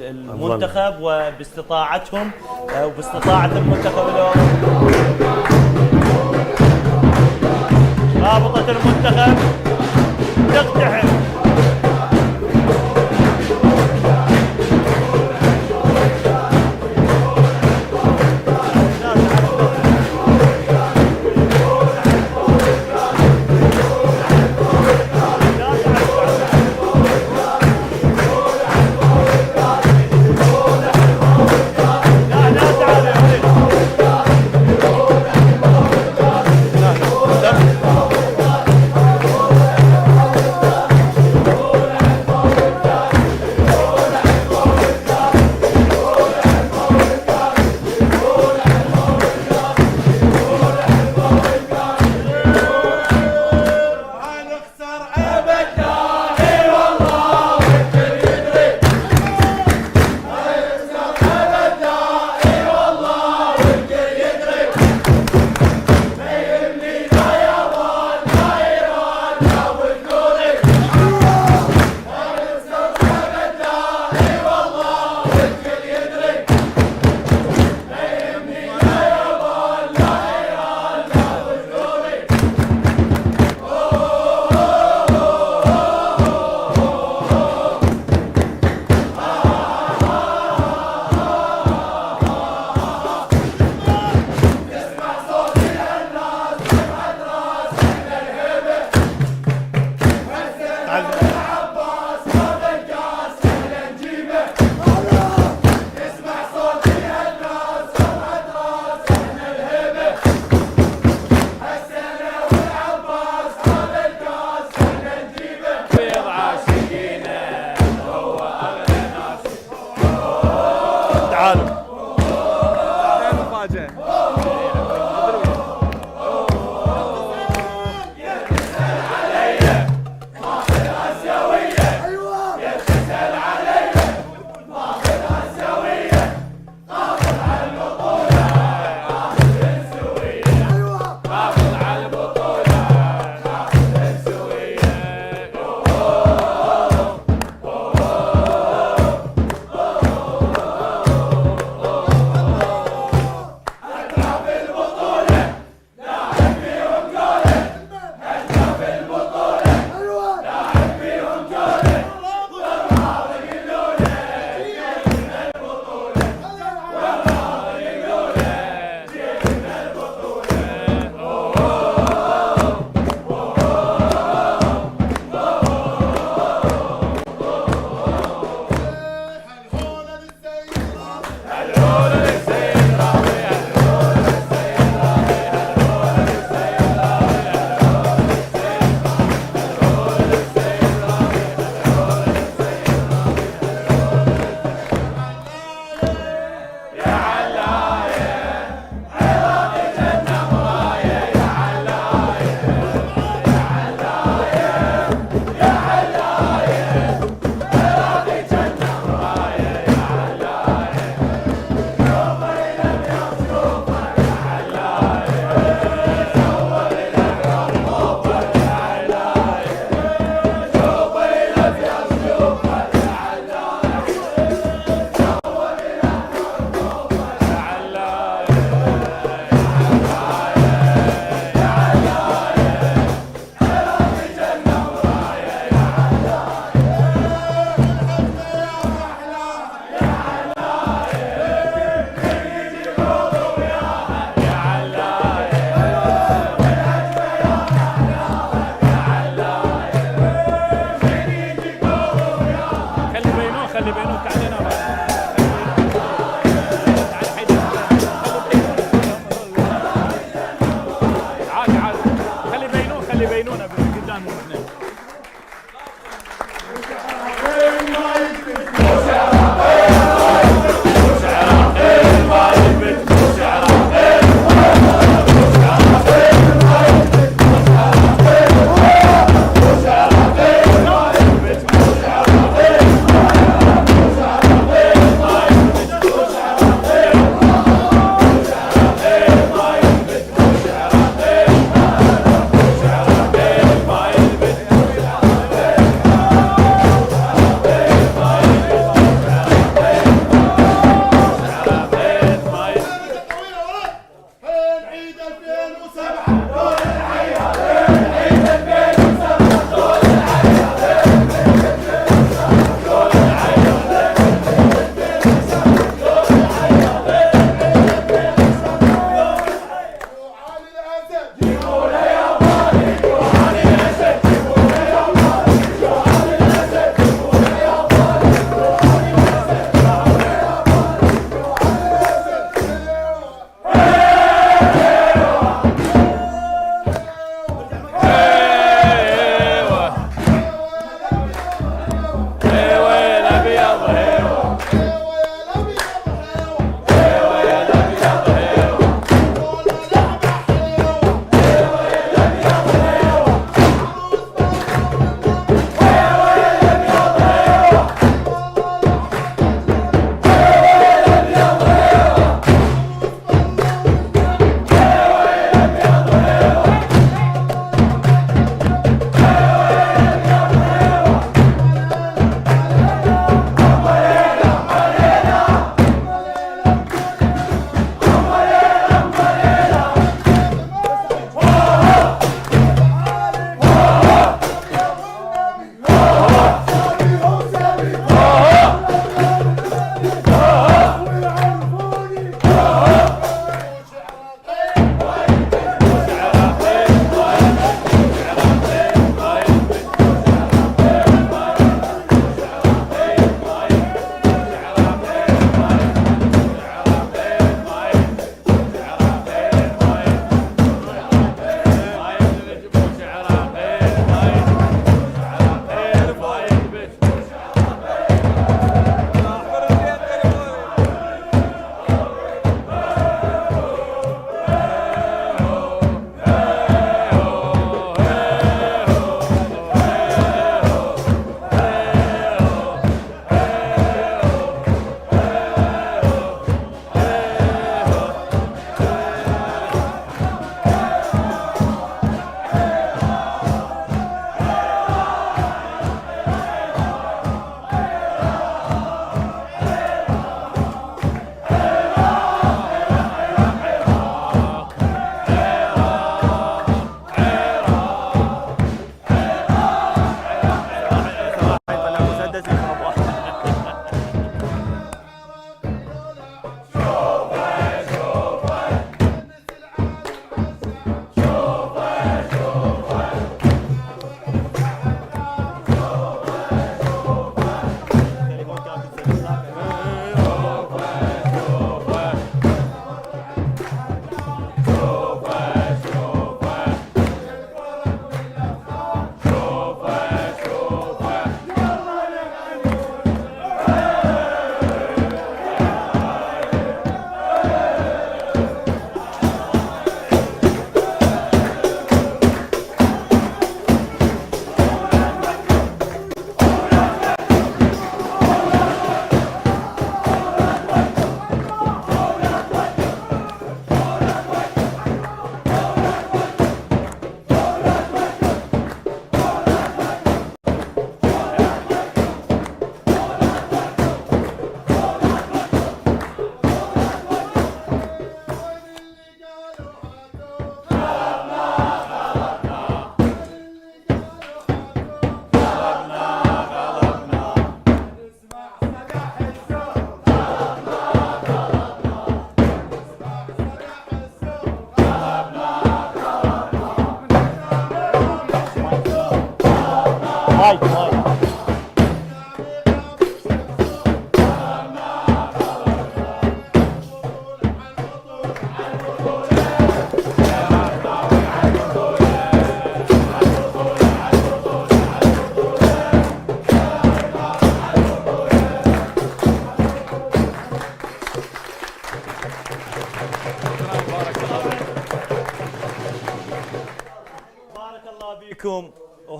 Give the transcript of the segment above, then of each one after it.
المنتخب وباستطاعتهم وباستطاعة المنتخب اليوم. رابطة المنتخب تقتحم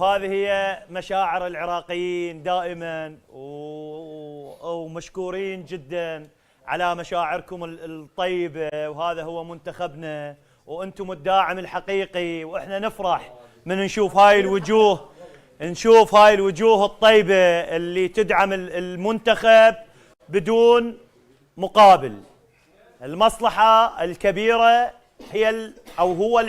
وهذه هي مشاعر العراقيين دائما ومشكورين جدا على مشاعركم الطيبة، وهذا هو منتخبنا وأنتم الداعم الحقيقي، وإحنا نفرح من نشوف هاي الوجوه الطيبة اللي تدعم المنتخب بدون مقابل. المصلحة الكبيرة هي أو هو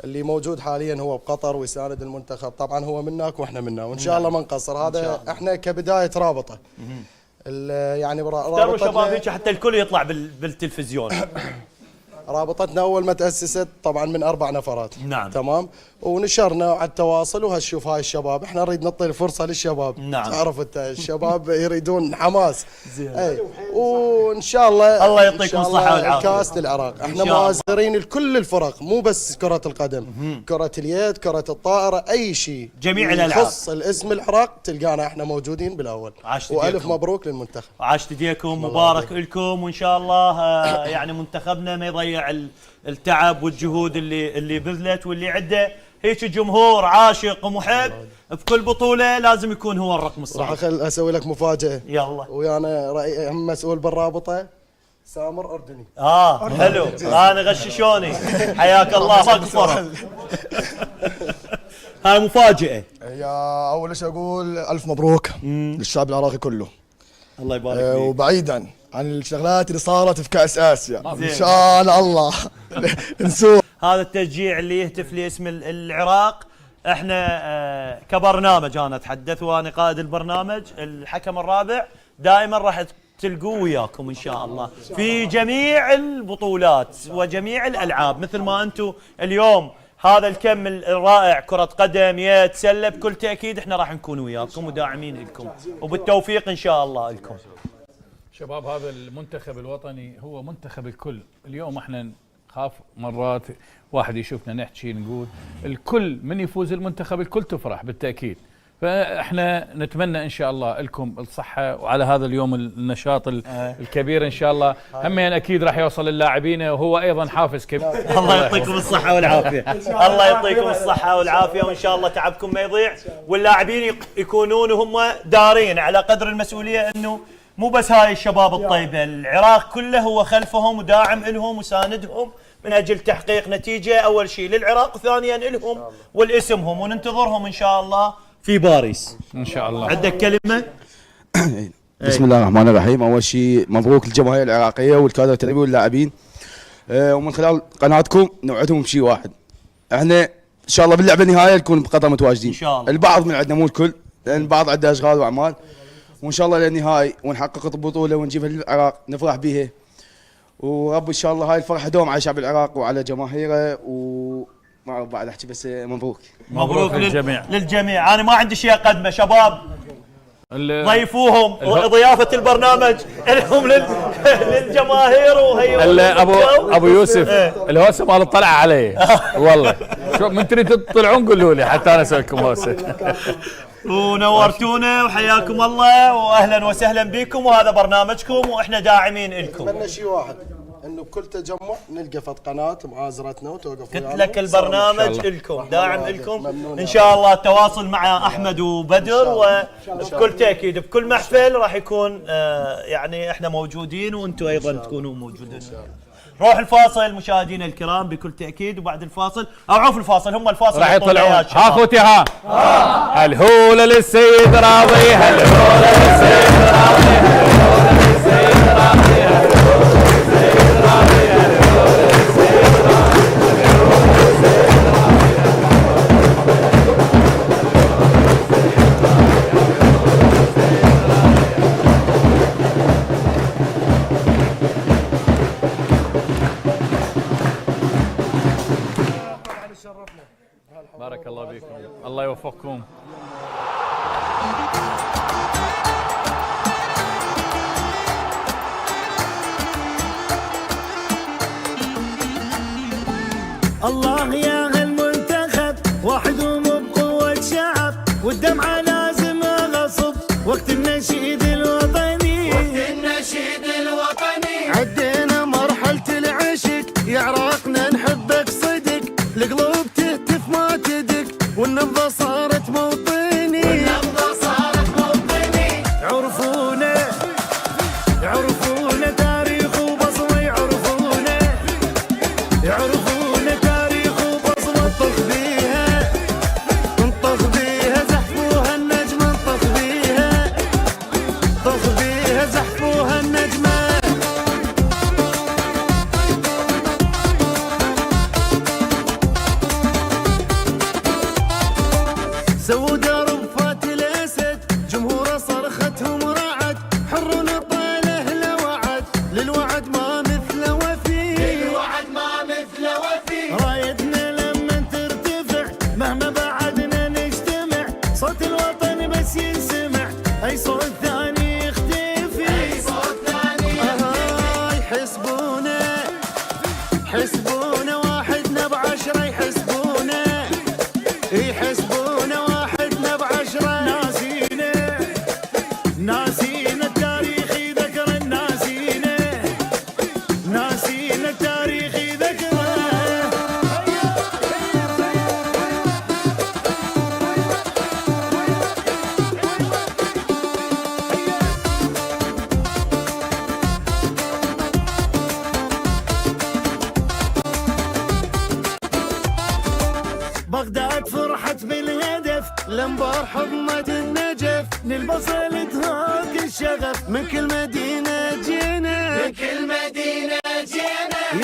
اللي موجود حاليا هو بقطر ويساند المنتخب. طبعا هو منك واحنا منا، وان شاء الله ما نقصر. هذا احنا كبدايه رابطه يعني رابطه شباب هيك حتى الكل يطلع بالتلفزيون. رابطتنا اول ما تاسست طبعا من 4 نفرات. نعم. تمام. ونشرنا على التواصل، وهشوف هاي الشباب احنا نريد نعطي الفرصه للشباب. نعم. تعرف انت الشباب يريدون حماس. اي وان شاء الله الله يعطيكم الصحه والعافيه. كاس للعراق احنا مؤازرين لكل الفرق، مو بس كره القدم، كره اليد، كره الطائره، اي شيء جميع الالعاب يخص الاسم العراق تلقانا احنا موجودين بالاول. والف مبروك للمنتخب. عاشت ايديكم، مبارك لكم، وان شاء الله يعني منتخبنا ما يضيع التعب والجهود اللي بذلت واللي عنده هيك جمهور عاشق ومحب بكل بطوله لازم يكون هو الرقم الصحيح. راح اسوي لك مفاجاه. يلا. ويانا هم مسؤول بالرابطه سامر اردني. حلو. انا غششوني. حياك الله، ما قصرت. هاي مفاجاه. يا اول شيء اقول الف مبروك للشعب العراقي كله. الله يبارك فيك. وبعيدا عن الشغلات اللي صارت في كاس اسيا ان شاء الله نسوي هذا التشجيع اللي يهتف لاسم العراق. احنا كبرنامج، انا اتحدث وانا قائد البرنامج الحكم الرابع، دائما راح تلقوه وياكم ان شاء الله في جميع البطولات وجميع الالعاب، مثل ما انتم اليوم هذا الكم الرائع، كرة قدم، يد، سلة، بكل تأكيد احنا راح نكون وياكم وداعمين لكم، وبالتوفيق ان شاء الله لكم. شباب هذا المنتخب الوطني هو منتخب الكل. اليوم احنا نخاف مرات واحد يشوفنا نحكي نقول الكل من يفوز المنتخب الكل تفرح بالتأكيد. فاحنا نتمنى ان شاء الله لكم الصحة وعلى هذا اليوم النشاط الكبير ان شاء الله. همين اكيد راح يوصل للاعبين وهو ايضا حافز كبير. الله يعطيكم الصحة والعافية. الله يعطيكم الصحة والعافية، وان شاء الله تعبكم ما يضيع، واللاعبين يكونون هم دارين على قدر المسؤولية انه مو بس هاي الشباب الطيبة، العراق كله هو خلفهم وداعم لهم وساندهم من اجل تحقيق نتيجة اول شيء للعراق، وثانيا لهم ولاسمهم، وننتظرهم ان شاء الله في باريس ان شاء الله. عندك كلمة؟ بسم الله الرحمن الرحيم. اول شيء مبروك للجماهير العراقية والكادر التدريبي واللاعبين، ومن خلال قناتكم نوعدهم بشيء واحد، احنا ان شاء الله باللعبة النهائية نكون بقطر متواجدين ان شاء الله. البعض من عندنا مو الكل، لان البعض عنده اشغال واعمال، وان شاء الله للنهائي ونحقق البطوله ونجيبها للعراق نفرح بها، ورب ان شاء الله هاي الفرحه دوم على شعب العراق وعلى جماهيره. وما اعرف بعد احكي، بس مبروك للجميع. انا ما عندي شيء اقدمه، شباب ضيفوهم وضيافه البرنامج لهم للجماهير، وهي ابو يوسف الهوسه مال الطلعه علي والله. شوف من تريد تطلعون قولوا لي حتى انا اسوي لكم هوسه. ونورتونا وحياكم الله واهلا وسهلا بكم، وهذا برنامجكم واحنا داعمين لكم. اتمنى شيء واحد، انه بكل تجمع نلقى فت قناه معازرتنا وتوقف ويانا. قلت لك البرنامج لكم، داعم لكم ان شاء الله. التواصل مع احمد وبدر، وبكل تاكيد بكل محفل راح يكون يعني احنا موجودين وانتم ايضا تكونوا موجودين. روح الفاصل مشاهدينا الكرام بكل تاكيد، وبعد الفاصل او عوف الفاصل، هم الفاصل راح يطلعون. ها اخوتي ها هالهوله للسيد راضي، هالهوله للسيد راضي، هالهوله للسيد راضي، هالهوله للسيد راضي، هالهوله للسيد راضي. بارك الله بكم، الله يوفقكم. الله يا هالمنتخب وحدهم بقوة شعب، دمعة لازم غصب وقت النشيد الوطني، عدينا مرحلة العشق يا عراقنا نحبك صدق، القلوب تهتف ما تدق والنبضة صارت موطني، عرفونا تاريخ وبصمة، يعرفونا تاريخ وبصمة، نطخ بيها زحفوها النجمة، نطخ بيها زحفوها النجمة. سووا درب فات الاسد جمهوره صرختهم رعد، حر طاله لوعد للوعد ما مثله وفي، رايتنا لما ترتفع مهما بعدنا نجتمع، صوت الوطن بس ينسمع اي صوت ثاني يختفي، يحسبونا واحدنا بعشرة، يحسبونا واحدنا بعشرة، ناسينا التاريخ ذكره، ناسينا التاريخ ذكره. بغداد فرحت بالهدف الانبار حضنت النجف، للبصل تهاك الشغف من كل مدينة جينا،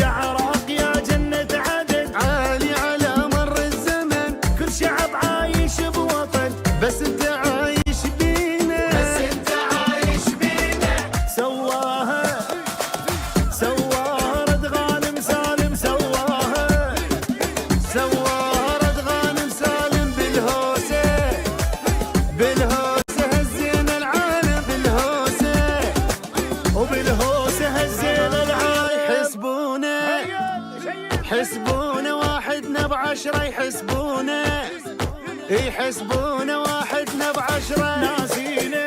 يا عراق يا جنة عدن عالي على مر الزمن، كل شعب عايش بوطن بس انت عايش بينا، سواها رد غانم سالم، سواها رد غانم سالم بالهوسة هزينا العالم، وبالهوسة هزينا العالم، يحسبونا واحدنا بعشرة، يحسبونا واحدنا بعشرة، ناسينا